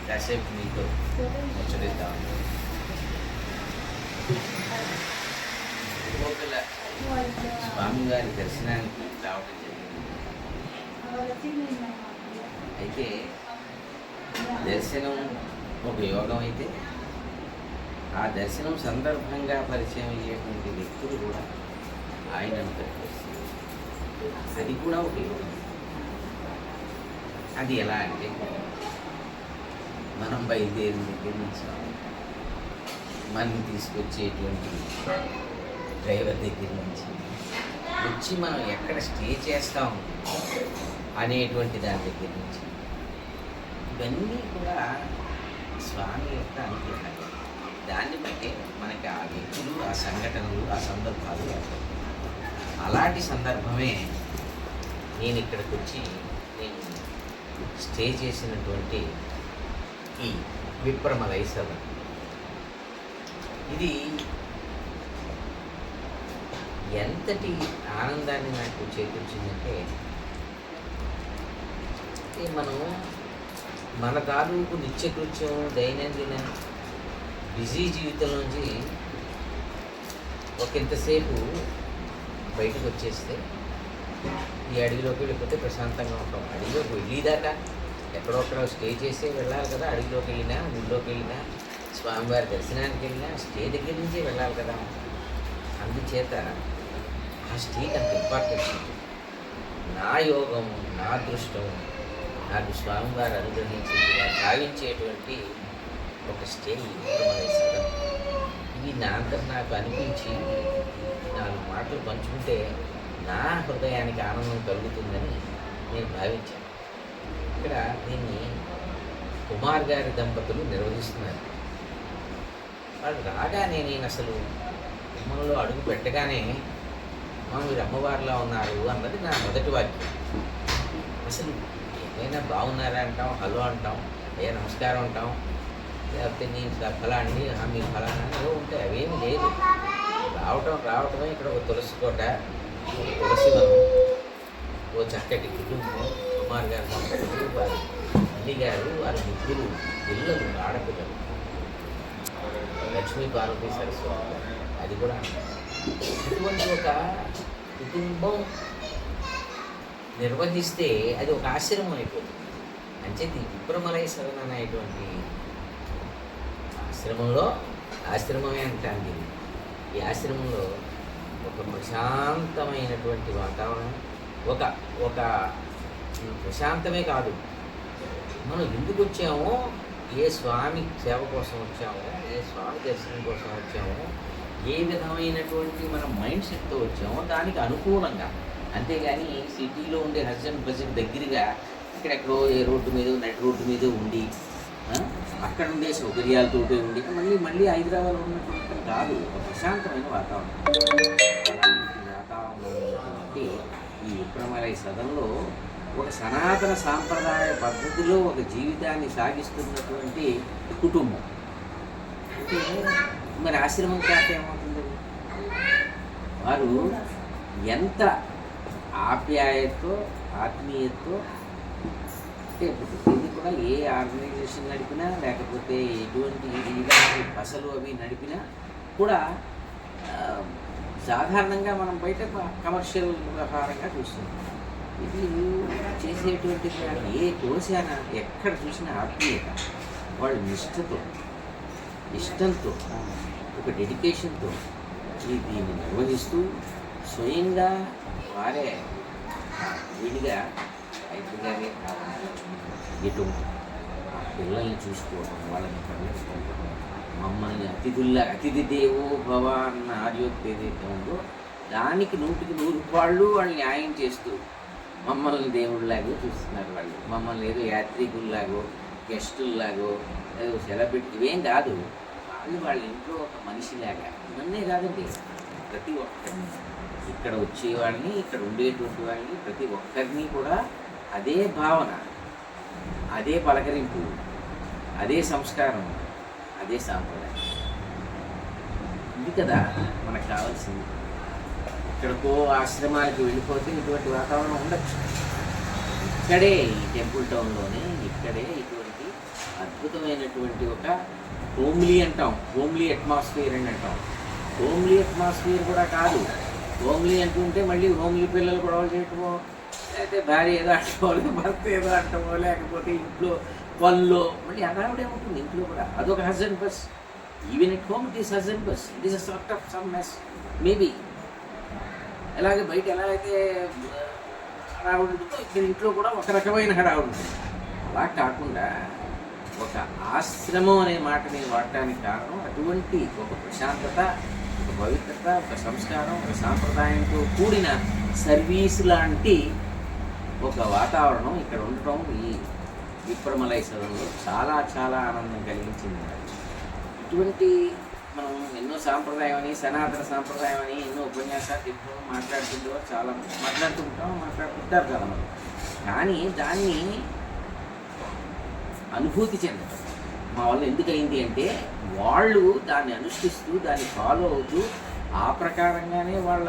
కాసేపు మీతో ముచ్చటిద్దాం. స్వామివారి దర్శనానికి రావడం జరిగింది. అయితే దర్శనం ఒక యోగం అయితే ఆ దర్శనం సందర్భంగా పరిచయం అయ్యేటువంటి వ్యక్తులు కూడా ఆయనను పరిచయిస్తారు. అది కూడా ఒక యోగం. అది ఎలా అంటే మనం బయలుదేరిన దగ్గర నుంచి మనం తీసుకొచ్చేటువంటి డ్రైవర్ దగ్గర నుంచి వచ్చి మనం ఎక్కడ స్టే చేస్తాం అనేటువంటి దాని దగ్గర నుంచి ఇవన్నీ కూడా స్వామి యొక్క అనుగ్రహం. దాన్ని బట్టి మనకి ఆ వ్యక్తులు, ఆ సంఘటనలు, ఆ సందర్భాలు ఏర్పడతాయి. అలాంటి సందర్భమే నేను ఇక్కడికి వచ్చి నేను స్టే చేసినటువంటి ఈ విప్రమలై సదన్. ఇది ఎంతటి ఆనందాన్ని నాకు చేకూర్చిందంటే, మనం మన తాలూకు నిత్యకృత్యం దైనందిన బిజీ జీవితం నుంచి ఒకంతసేపు బయటకు వచ్చేస్తే ఈ అడవిలోకి వెళ్ళిపోతే ప్రశాంతంగా ఉంటాం. అడవిలోకి వెళ్ళేదాకా ఎక్కడొక్కడ స్టే చేసే వెళ్ళాలి కదా. అడవిలోకి వెళ్ళినా, ఊళ్ళోకి వెళ్ళినా, స్వామివారి దర్శనానికి వెళ్ళినా స్టే దగ్గర నుంచే వెళ్ళాలి కదా. అందుచేత ఆ స్టేకి అంత ఇంపార్టెన్స్ ఉంటుంది. నా యోగం, నా అదృష్టం, నాకు స్వామివారు అనుగ్రహించిందిగా భావించేటువంటి ఒక స్టే సదన్. ఇవి నా అంతా నాకు అనిపించి 4 మాటలు పంచుకుంటే నా హృదయానికి ఆనందం కలుగుతుందని నేను భావించాను. ఇక్కడ దీన్ని కుమార్ గారి దంపతులు నిర్వహిస్తున్నారు. వాళ్ళు రాగానే నేను అసలు కుమ్మంలో అడుగు పెట్టగానే మీరు అమ్మవారిలా ఉన్నారు అన్నది నా మొదటి వాక్యం. అసలు ఏదైనా బాగున్నారా అంటాం, హలో అంటాం, నమస్కారం అంటాం, లేకపోతే నేను ఫలాండి మీరు ఫలానా ఏవో ఉంటాయి. అవేమీ లేదు. రావటమే ఇక్కడ ఒక తులసి కోట, ఒక తులసివనం, ఓ చక్కటి కుటుంబం, కుమార్ గారి దంపతులు, వారి తల్లి గారు, వారి ముగ్గురు పిల్లలు, ఆడపిల్లలు, లక్ష్మీ పార్వతి సరస్వతి. అది కూడా ఇటువంటి ఒక కుటుంబం నిర్వహిస్తే అది ఒక ఆశ్రమం అయిపోతుంది. అంచేది విప్రమలై సదన్ అనేటువంటి ఆశ్రమమే అంటాను. ఈ ఆశ్రమంలో ఒక ప్రశాంతమైనటువంటి వాతావరణం, ఒక ప్రశాంతమే కాదు, మనం ఎందుకు వచ్చామో, ఏ స్వామి సేవ కోసం వచ్చామో, ఏ స్వామి దర్శనం కోసం వచ్చామో, ఏ విధమైనటువంటి మన మైండ్ సెట్తో వచ్చామో దానికి అనుకూలంగా. అంతేగాని సిటీలో ఉండే హస్బెండ్ బస్సు దగ్గరగా ఇక్కడెక్కడో ఏ రోడ్డు మీద, నడి రోడ్డు మీద ఉండి అక్కడ ఉండే సౌకర్యాలతో ఉండి మళ్ళీ హైదరాబాద్లో ఉన్నటువంటి కాదు. ఒక ప్రశాంతమైన వాతావరణం. ఉన్నటువంటి ఈ విప్రమలై సదన్లో ఒక సనాతన సాంప్రదాయ పద్ధతిలో ఒక జీవితాన్ని సాగిస్తున్నటువంటి కుటుంబం. అంటే మరి ఆశ్రమం కాక ఏమవుతుంది? వారు ఎంత ఆప్యాయతతో, ఆత్మీయతతో, అంటే ఇది కూడా ఏ ఆర్గనైజేషన్ నడిపినా, లేకపోతే ఎటువంటి ఇలాంటి బసలు అవి నడిపినా కూడా సాధారణంగా మనం బయట కమర్షియల్ వ్యవహారంగా చూస్తున్నాం. ఇది చేసేటువంటి ఏ కోశాన ఎక్కడ చూసినా ఆత్మీయత, వాళ్ళ నిష్ఠతో, ఇష్టంతో, ఒక డెడికేషన్తో దీన్ని నిర్వహిస్తూ స్వయంగా వారే విడిగా అయిపోగానే ఇటు పిల్లల్ని చూసుకోవడం, వాళ్ళని పండించుకోవడం, మమ్మల్ని అతిథి దేవో భవ అన్న ఆర్యోక్తి ఏదైతే ఉందో దానికి 100కి 100 వాళ్ళు న్యాయం చేస్తూ మమ్మల్ని దేవుళ్ళలాగో చూస్తున్నారు. వాళ్ళు మమ్మల్ని ఏదో యాత్రికుల్లాగో, గెస్టుల్లాగో, ఏదో సెలబ్రిటీ ఇవేం కాదు. వాళ్ళ ఇంట్లో ఒక మనిషిలాగా. ఇవన్నీ కాదండి, ప్రతి ఒక్కరిని, ఇక్కడ వచ్చేవాళ్ళని, ఇక్కడ ఉండేటువంటి వాళ్ళని, ప్రతి ఒక్కరిని కూడా అదే భావన, అదే పలకరింపు, అదే సంస్కారం, అదే సాంప్రదాయం. ఇది కదా మనకు కావాల్సింది. ఇక్కడికో ఆశ్రమాలకు వెళ్ళిపోతే ఇటువంటి వాతావరణం ఉండొచ్చు. ఇక్కడే ఈ టెంపుల్ టౌన్లోనే ఇక్కడే ఇటువంటి అద్భుతమైనటువంటి ఒక హోమ్లీ అంటాం, హోమ్లీ అట్మాస్ఫియర్ అని అంటాం. హోమ్లీ అట్మాస్ఫియర్ కూడా కాదు. హోమ్లీ అంటుంటే మళ్ళీ హోమ్లీ పిల్లలు గొడవలు చేయటమో, లేకపోతే భార్య ఏదో అంటమో, భర్త ఏదో అంటమో, లేకపోతే ఇంట్లో పనులో మళ్ళీ హడావిడే ఉంటుంది. ఇంట్లో కూడా అదొక husband bus. Even at home it is husband bus. It is a sort of some mess maybe. అలాగే బయట ఎలా అయితే హడావుడి ఉంటుందో ఇక్కడ ఇంట్లో కూడా ఒక రకమైన హడావుడి ఉంటుంది. అలా కాకుండా ఒక ఆశ్రమం అనే మాటని వాడటానికి కారణం అటువంటి ఒక ప్రశాంతత, ఒక పవిత్రత, ఒక సంస్కారం, ఒక సాంప్రదాయంతో కూడిన సర్వీస్ లాంటి ఒక వాతావరణం ఇక్కడ ఉండటం ఈ విప్రమలై సదనంలో చాలా చాలా ఆనందం కలిగించింది. ఇటువంటి మనం ఎన్నో సాంప్రదాయం అని, సనాతన సాంప్రదాయం అని ఎన్నో ఉపన్యాసాలు చెప్తూ మాట్లాడుతుంటారు చాలామంది. కానీ దాన్ని అనుభూతి చెందడం మా వల్ల ఎందుకయింది అంటే, వాళ్ళు దాన్ని అనుష్ఠిస్తూ దాన్ని ఫాలో అవుతూ ఆ ప్రకారంగానే వాళ్ళ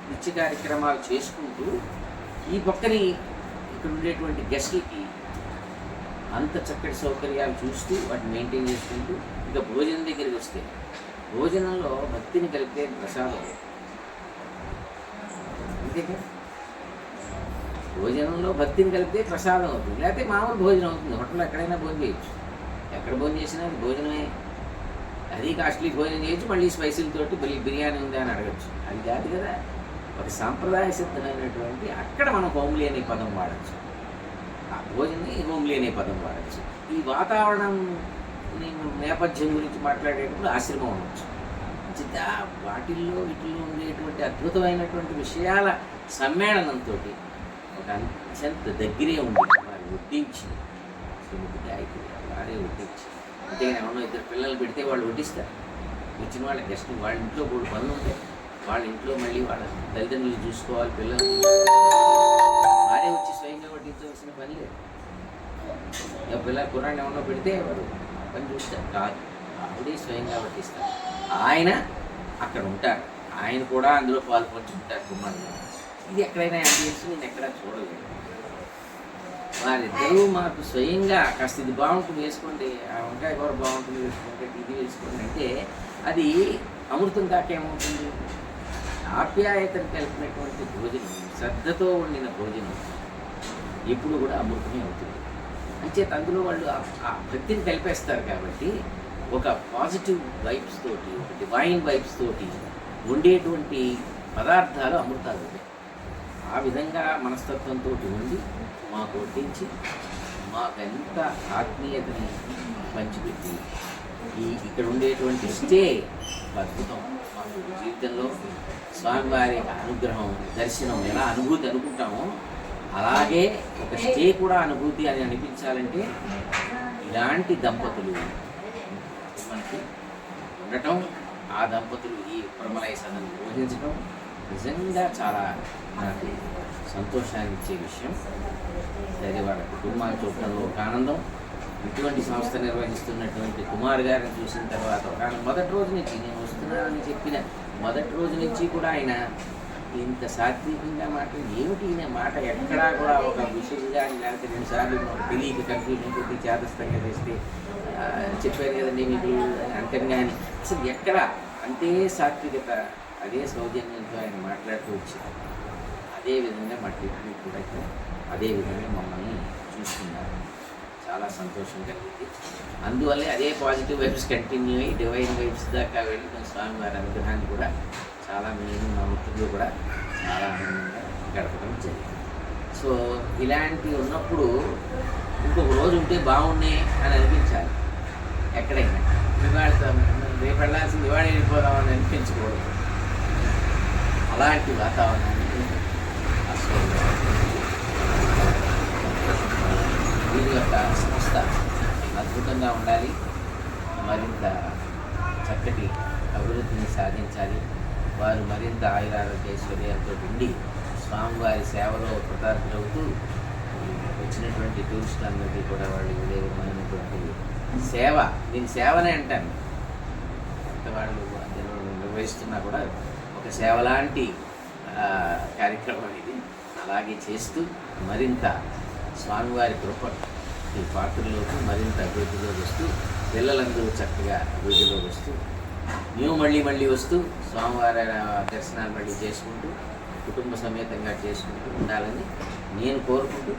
నిత్య కార్యక్రమాలు చేసుకుంటూ ఈ పక్కని ఇక్కడ ఉండేటువంటి గెస్టులకి అంత చక్కటి సౌకర్యాలు చూస్తూ వాటిని మెయింటైన్ చేసుకుంటూ, ఇంకా భోజనం దగ్గరికి వస్తే భోజనంలో భక్తిని కలిపితే ప్రసాదం అంతేగా. భోజనంలో భక్తిని కలిపితే ప్రసాదం అవుతుంది, లేకపోతే మామూలు భోజనం అవుతుంది. హోటల్లో ఎక్కడైనా భోజనం చేయొచ్చు, ఎక్కడ భోజనం చేసినా అది భోజనమే. అది కాస్ట్లీ భోజనం చేయొచ్చు, మళ్ళీ స్పైసీలతోటి బిర్యానీ ఉందా అని అడగచ్చు. అది కాదు కదా. ఒక సాంప్రదాయ సిద్ధమైనటువంటి అక్కడ మనం హోమ్లీ అనే పదం వాడచ్చు, ఆ భోజనం హోమ్లీ అనే పదం వాడచ్చు. ఈ వాతావరణం నేపథ్యం గురించి మాట్లాడేటప్పుడు ఆశ్రమం ఉండొచ్చు. మంచిదా వాటిల్లో వీటిల్లో ఉండేటువంటి అద్భుతమైనటువంటి విషయాల సమ్మేళనంతో ఒక అత్యంత దగ్గరే ఉండి వారు వడ్డించి, శ్రీమతి గాయత్రి వారే వడ్డించి, అంతేగాని ఏమన్నా ఇద్దరు పిల్లలు పెడితే వాళ్ళు వడ్డిస్తారు. వచ్చిన వాళ్ళ గెస్ట్ వాళ్ళ ఇంట్లో మూడు పనులు ఉంటాయి, వాళ్ళ ఇంట్లో మళ్ళీ వాళ్ళ తల్లిదండ్రులు చూసుకోవాలి, పిల్లలు వారే వచ్చి స్వయంగా వడ్డించవలసిన పని లేదు. ఇక పిల్లలు కుర్రాన్ని ఏమన్నా పెడితే వాడు పని చూస్తారు కాదు, ఆవిడే స్వయంగా వడ్డిస్తారు. ఆయన అక్కడ ఉంటారు, ఆయన కూడా అందులో పాల్పంచుకుంటారు కుమారుడు. ఇది ఎక్కడైనా అంబియన్స్ నేను ఎక్కడా చూడలేదు. వారిద్దరూ మాకు స్వయంగా కాస్త ఇది బాగుంటుంది వేసుకోండి, ఆ వంకాయ కూర బాగుంటుంది వేసుకోండి, ఇది వేసుకోండి అంటే అది అమృతం దాకేమవుతుంది. ఆప్యాయతను కలిపినటువంటి భోజనం, శ్రద్ధతో వండిన భోజనం ఎప్పుడు కూడా అమృతమే అవుతుంది. అంచేత అందులో వాళ్ళు ఆ భక్తిని కలిపేస్తారు. కాబట్టి ఒక పాజిటివ్ వైబ్స్ తోటి, ఒక డివైన్ వైబ్స్ తోటి ఉండేటువంటి పదార్థాలు అమృతాలు ఉంటాయి. ఆ విధంగా మనస్తత్వంతో ఉండి మాకు వడ్డించి మాకెంత ఆత్మీయతని పంచిపెట్టి ఇక్కడ ఉండేటువంటి స్టే అద్భుతం. మాకు జీవితంలో స్వామివారి అనుగ్రహం, దర్శనం ఎలా అనుభూతి అనుకుంటామో అలాగే ఒక స్టే కూడా అనుభూతి అని అనిపించాలంటే ఇలాంటి దంపతులు మనకి ఉండటం, ఆ దంపతులు ఈ విప్రమలై సదనం నిర్వహించడం నిజంగా చాలా నాకు సంతోషాన్ని ఇచ్చే విషయం. సరే వాళ్ళ కుటుంబాన్ని చూడటంలో ఒక ఆనందం. ఇటువంటి సంస్థ నిర్వహిస్తున్నటువంటి కుమార్ గారిని చూసిన తర్వాత మొదటి రోజు నుంచి, నేను వస్తున్నానని చెప్పిన మొదటి రోజు నుంచి కూడా ఆయన ఇంత సాత్వికంగా మాట్లాడి ఏమిటి ఈయన మాట ఎక్కడా కూడా ఒక విషయంగా లేకపోతే 2 సార్లు తెలియక కన్ఫ్యూజన్ కొట్టి చేతస్థంగా చేస్తే చెప్పారు కదండి మీకు అంటాను. కానీ అసలు ఎక్కడ అంతే సాత్వికత, అదే సౌజన్యంతో ఆయన మాట్లాడుతూ వచ్చారు. అదేవిధంగా మా ట్రీట్మెంట్ కూడా అదేవిధంగా మమ్మల్ని చూస్తున్నారు. చాలా సంతోషం కలిగింది. అందువల్లే అదే పాజిటివ్ వైబ్స్ కంటిన్యూ అయ్యి డివైన్ వైబ్స్ దాకా వెళ్ళి మన స్వామివారి అనుగ్రహాన్ని కూడా చాలా మేము మా మిత్రులు కూడా చాలా ఆనందంగా గడపడం జరిగింది. సో ఇలాంటివి ఉన్నప్పుడు ఇంకొక రోజు ఉంటే బాగుండే అని అనిపించాలి. ఎక్కడైనా రేపు వెళ్ళాల్సింది ఇవాళ వెళ్ళిపోదామని అనిపించకూడదు. అలాంటి వాతావరణాన్ని వీరి యొక్క సంస్థ అద్భుతంగా ఉండాలి, మరింత చక్కటి అభివృద్ధిని సాధించాలి. వారు మరింత ఆయురారోగ్య ఐశ్వర్యాలతో ఉండి స్వామివారి సేవలో కృతార్థులవుతూ వచ్చినటువంటి టూరిస్టులందరికీ కూడా వాళ్ళు విధేయమైనటువంటి సేవ, దీని సేవనే అంటాను. వాళ్ళు నిర్వహిస్తున్నా కూడా ఒక సేవ లాంటి కార్యక్రమం ఇది. అలాగే చేస్తూ మరింత స్వామివారి కృప ఈ పాత్రలోకి మరింత అభివృద్ధిలోకి వస్తూ పిల్లలందరూ చక్కగా అభివృద్ధిలోకి వస్తూ మేము మళ్ళీ వస్తూ సోమవార దర్శనాలు మళ్ళీ చేసుకుంటూ కుటుంబ సమేతంగా చేసుకుంటూ ఉండాలని నేను కోరుకుంటూ